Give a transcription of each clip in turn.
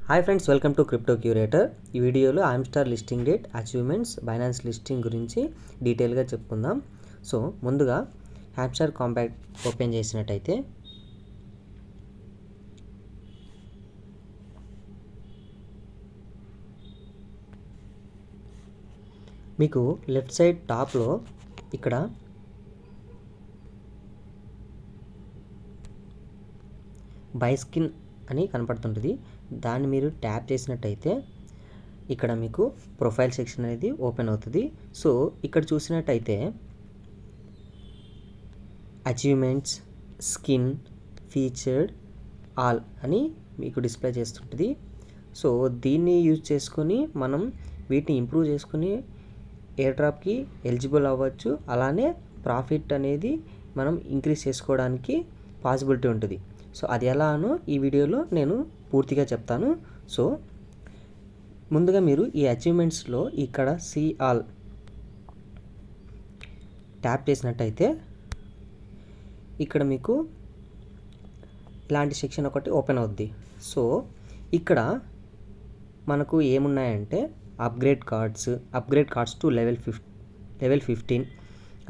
Hi friends, welcome to crypto curator. ఈ వీడియోలో Hamster listing date, achievements, Binance listing గురించి డీటెయిల్గా చెప్పుకుందాం. సో ముందుగా ఆమ్స్టార్ కాంపాక్ట్ ఓపెన్ చేసినట్టయితే మీకు లెఫ్ట్ సైడ్ టాప్లో ఇక్కడ బై స్కిన్ అని కనపడుతుంటుంది. దాన్ని మీరు ట్యాప్ చేసినట్టయితే ఇక్కడ మీకు ప్రొఫైల్ సెక్షన్ అనేది ఓపెన్ అవుతుంది. సో ఇక్కడ చూసినట్టయితే అచీవ్మెంట్స్, స్కిన్, ఫీచర్డ్, ఆల్ అని మీకు డిస్ప్లే చేస్తుంటుంది. సో దీన్ని యూజ్ చేసుకొని మనం వీటిని ఇంప్రూవ్ చేసుకొని ఎయిర్ డ్రాప్కి ఎలిజిబుల్ అవ్వచ్చు. అలానే ప్రాఫిట్ అనేది మనం ఇంక్రీజ్ చేసుకోవడానికి పాసిబిలిటీ ఉంటుంది. సో అది ఎలానో ఈ వీడియోలో నేను పూర్తిగా చెప్తాను. సో ముందుగా మీరు ఈ అచీవ్మెంట్స్లో ఇక్కడ సీ ఆల్ ట్యాప్ చేసినట్టయితే ఇక్కడ మీకు ఇలాంటి సెక్షన్ ఒకటి ఓపెన్ అవుద్ది. సో ఇక్కడ మనకు ఏమున్నాయంటే upgrade cards to level 15,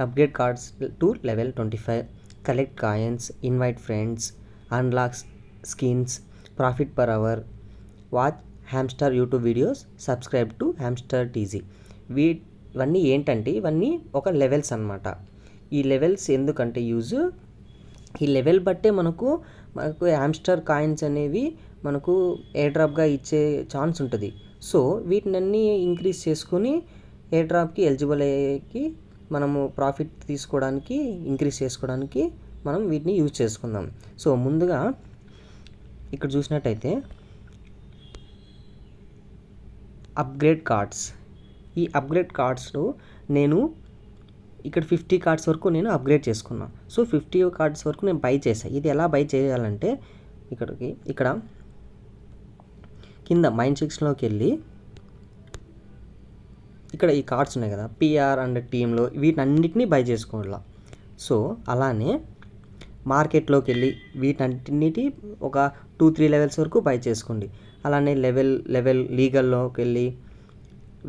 upgrade cards to level 25, collect coins, invite friends, unlock skins, profit per hour, watch Hamster YouTube videos, subscribe to Hamster TG. ఇవన్నీ ఏంటంటే ఇవన్నీ ఒక లెవెల్స్ అన్నమాట. ఈ లెవెల్స్ ఎందుకంటే ఈ లెవెల్ బట్టే మనకు హ్యామ్స్టార్ కాయిన్స్ అనేవి మనకు ఎయిర్ డ్రాప్గా ఇచ్చే ఛాన్స్ ఉంటుంది. సో వీటినన్నీ ఇంక్రీజ్ చేసుకొని ఎయిర్ డ్రాప్కి ఎలిజిబుల్ అయ్యేకి మనము ప్రాఫిట్ తీసుకోవడానికి, ఇంక్రీజ్ చేసుకోవడానికి మనం వీటిని యూజ్ చేసుకుందాం. సో ముందుగా ఇక్కడ చూసినట్టయితే అప్గ్రేడ్ కార్డ్స్. ఈ అప్గ్రేడ్ కార్డ్స్లో నేను ఇక్కడ 50 కార్డ్స్ వరకు నేను అప్గ్రేడ్ చేసుకున్నాను. సో 50 కార్డ్స్ వరకు నేను బై చేశాను. ఇది ఎలా బై చేయాలంటే ఇక్కడ కింద మైండ్ సెక్షన్లోకి వెళ్ళి ఇక్కడ ఈ కార్డ్స్ ఉన్నాయి కదా, పిఆర్ అండ్ టీంలో వీటన్నిటిని బై చేసుకోవాలి. సో అలానే మార్కెట్లోకి వెళ్ళి వీటన్నిటి ఒక 2-3 లెవెల్స్ వరకు బై చేసుకోండి. అలానే లెవెల్ లీగల్లోకి వెళ్ళి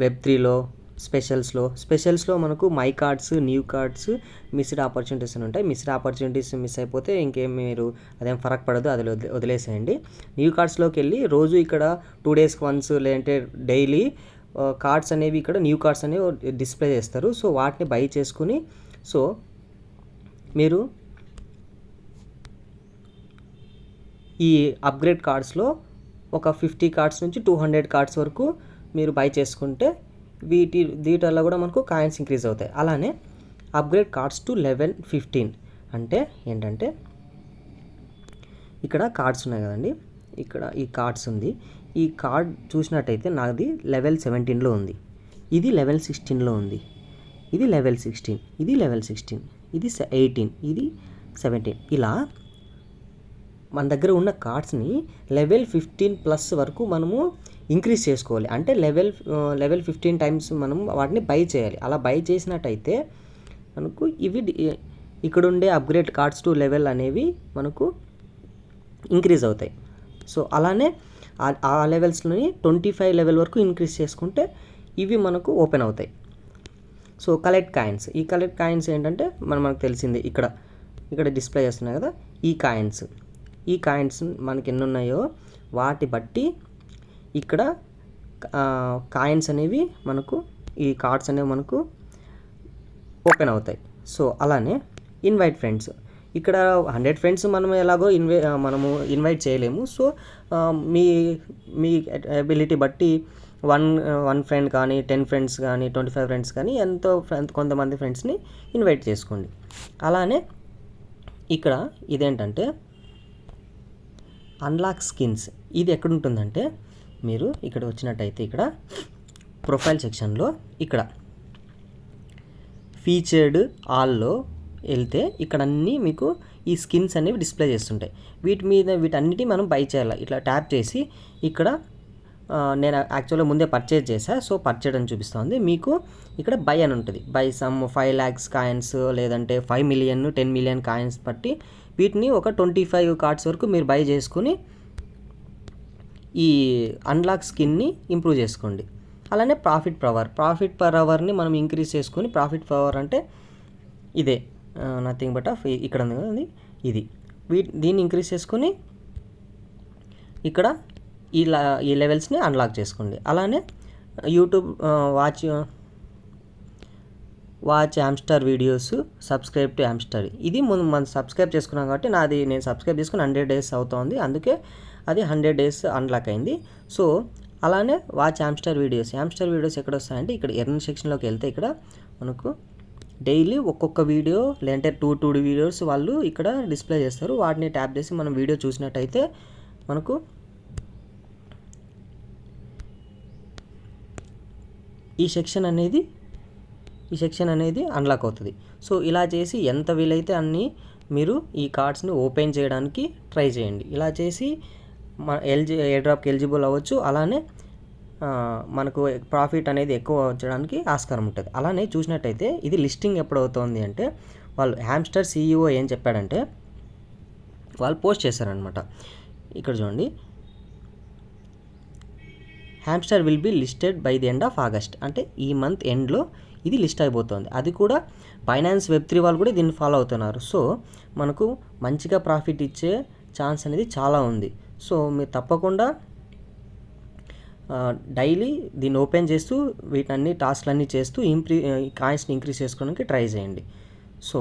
వెబ్3లో స్పెషల్స్లో మనకు my cards, new cards, missed opportunities అని ఉంటాయి. మిస్డ్ ఆపర్చునిటీస్ మిస్ అయిపోతే ఇంకేం మీరు అదేం ఫరక్ పడదు, అది వదిలేసేయండి. న్యూ కార్డ్స్లోకి వెళ్ళి రోజు ఇక్కడ 2 డేస్కి వన్స్ లేదంటే డైలీ కార్డ్స్ అనేవి ఇక్కడ న్యూ కార్డ్స్ అనేవి డిస్ప్లే చేస్తారు. సో వాటిని బై చేసుకుని సో మీరు ఈ అప్గ్రేడ్ కార్డ్స్లో ఒక 50 కార్డ్స్ నుంచి 200 కార్డ్స్ వరకు మీరు బై చేసుకుంటే వీటి వల్ల కూడా మనకు కాయిన్స్ ఇంక్రీజ్ అవుతాయి. అలానే అప్గ్రేడ్ కార్డ్స్ టు లెవెల్ 15 అంటే ఏంటంటే ఇక్కడ కార్డ్స్ ఉన్నాయి కదండి, ఇక్కడ ఈ కార్డ్స్ ఉంది. ఈ కార్డ్ చూసినట్టయితే నాది లెవెల్ 17లో ఉంది, ఇది లెవెల్ 16లో ఉంది, ఇది లెవెల్ 16, ఇది లెవెల్ 16, ఇది 18, ఇది 17. ఇలా మన దగ్గర ఉన్న కార్డ్స్ని లెవెల్ 15+ వరకు మనము ఇంక్రీజ్ చేసుకోవాలి. అంటే లెవెల్ 15 టైమ్స్ మనం వాటిని బై చేయాలి. అలా బై చేసినట్టయితే మనకు ఇవి ఇక్కడ ఉండే అప్గ్రేడ్ కార్డ్స్ టు లెవెల్ అనేవి మనకు ఇంక్రీజ్ అవుతాయి. సో అలానే ఆ లెవెల్స్ని 25 లెవెల్ వరకు ఇంక్రీజ్ చేసుకుంటే ఇవి మనకు ఓపెన్ అవుతాయి. So collect coins. ఈ కలెక్ట్ కాయిన్స్ ఏంటంటే మనకు తెలిసింది, ఇక్కడ డిస్ప్లే చేస్తున్నాయి కదా, ఈ కాయిన్స్ మనకి ఎన్ని ఉన్నాయో వాటి బట్టి ఇక్కడ కాయిన్స్ అనేవి మనకు, ఈ కార్డ్స్ అనేవి మనకు ఓపెన్ అవుతాయి. సో అలానే ఇన్వైట్ ఫ్రెండ్స్. ఇక్కడ 100 ఫ్రెండ్స్ మనం ఎలాగో మనము ఇన్వైట్ చేయలేము. సో మీ ఎబిలిటీ బట్టి 1 ఫ్రెండ్ కానీ 10 ఫ్రెండ్స్ కానీ 25 ఫ్రెండ్స్ కానీ కొంతమంది ఫ్రెండ్స్ని ఇన్వైట్ చేసుకోండి. అలానే ఇక్కడ ఇదేంటంటే అన్లాక్ స్కిన్స్. ఇది ఎక్కడ ఉంటుందంటే మీరు ఇక్కడ వచ్చినట్టయితే ఇక్కడ ప్రొఫైల్ సెక్షన్లో ఇక్కడ ఫీచర్డ్ ఆల్లో వెళ్తే ఇక్కడ అన్నీ మీకు ఈ స్కిన్స్ అనేవి డిస్ప్లే చేస్తుంటాయి. వీటన్నిటి మనం బై చేయాలి. ఇట్లా ట్యాప్ చేసి ఇక్కడ నేను యాక్చువల్గా ముందే పర్చేజ్ చేశాను. సో పర్చేజ్ అని చూపిస్తుంది. మీకు ఇక్కడ బై అని ఉంటుంది. బై సమ్ 5 lakhs కాయిన్స్ లేదంటే 5 million 10 million కాయిన్స్ బట్టి వీటిని ఒక 25 కార్డ్స్ వరకు మీరు బై చేసుకుని ఈ అన్లాక్ స్కిన్ని ఇంప్రూవ్ చేసుకోండి. అలానే ప్రాఫిట్ పర్ అవర్ని మనం ఇంక్రీజ్ చేసుకొని, ప్రాఫిట్ పర్ అవర్ అంటే ఇదే నథింగ్ బట్ ఆఫ్ ఇక్కడ ఉంది కదా ఇది, దీన్ని ఇంక్రీజ్ చేసుకొని ఇక్కడ ఈ లెవెల్స్ని అన్లాక్ చేసుకోండి. అలానే YouTube watch Hamster videos, subscribe to Hamster, ఇది మనం సబ్స్క్రైబ్ చేసుకున్నాం కాబట్టి నేను సబ్స్క్రైబ్ చేసుకుని 100 days అవుతుంది, అందుకే అది 100 days అన్లాక్ అయింది. సో అలానే వాచ్ యామ్స్టర్ వీడియోస్ ఎక్కడ వస్తాయంటే ఇక్కడ ఎర్న్ సెక్షన్లోకి వెళ్తే ఇక్కడ మనకు డైలీ ఒక్కొక్క వీడియో లేదంటే టూ వీడియోస్ వాళ్ళు ఇక్కడ డిస్ప్లే చేస్తారు. వాటిని ట్యాప్ చేసి మనం వీడియో చూసినట్టయితే మనకు ఈ సెక్షన్ అనేది అన్లాక్ అవుతుంది. సో ఇలా చేసి ఎంత వీలైతే అన్ని మీరు ఈ కార్డ్స్ని ఓపెన్ చేయడానికి ట్రై చేయండి. ఇలా చేసి ఎయిర్ డ్రాప్కి ఎలిజిబుల్ అవ్వచ్చు. అలానే మనకు ప్రాఫిట్ అనేది ఎక్కువ వచ్చడానికి ఆస్కారం ఉంటుంది. అలానే చూసినట్టయితే ఇది లిస్టింగ్ ఎప్పుడు అవుతుంది అంటే వాళ్ళు హ్యామ్స్టర్ CEO ఏం చెప్పాడంటే వాళ్ళు పోస్ట్ చేశారనమాట. ఇక్కడ చూడండి, hamster will be listed by the end of August, అంటే ఈ మంత్ ఎండ్లో ఇది లిస్ట్ అయిపోతుంది. అది కూడా బైనాన్స్ Web3 వాళ్ళు కూడా దీన్ని ఫాలో అవుతున్నారు. సో మనకు మంచిగా ప్రాఫిట్ ఇచ్చే ఛాన్స్ అనేది చాలా ఉంది. సో మీరు తప్పకుండా డైలీ దీన్ని ఓపెన్ చేస్తూ వీటన్ని టాస్క్లన్నీ చేస్తూ కాయిన్స్ని ఇంక్రీజ్ చేసుకోవడానికి ట్రై చేయండి. So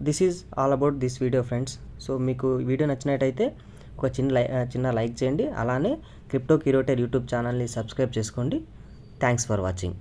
this is all about this video friends. So మీకు వీడియో నచ్చినట్టయితే ఒక చిన్న లైక్ చేయండి. అలానే క్రిప్టో క్యూరేటర్ యూట్యూబ్ ఛానల్ని సబ్స్క్రైబ్ చేసుకోండి. Thanks for watching.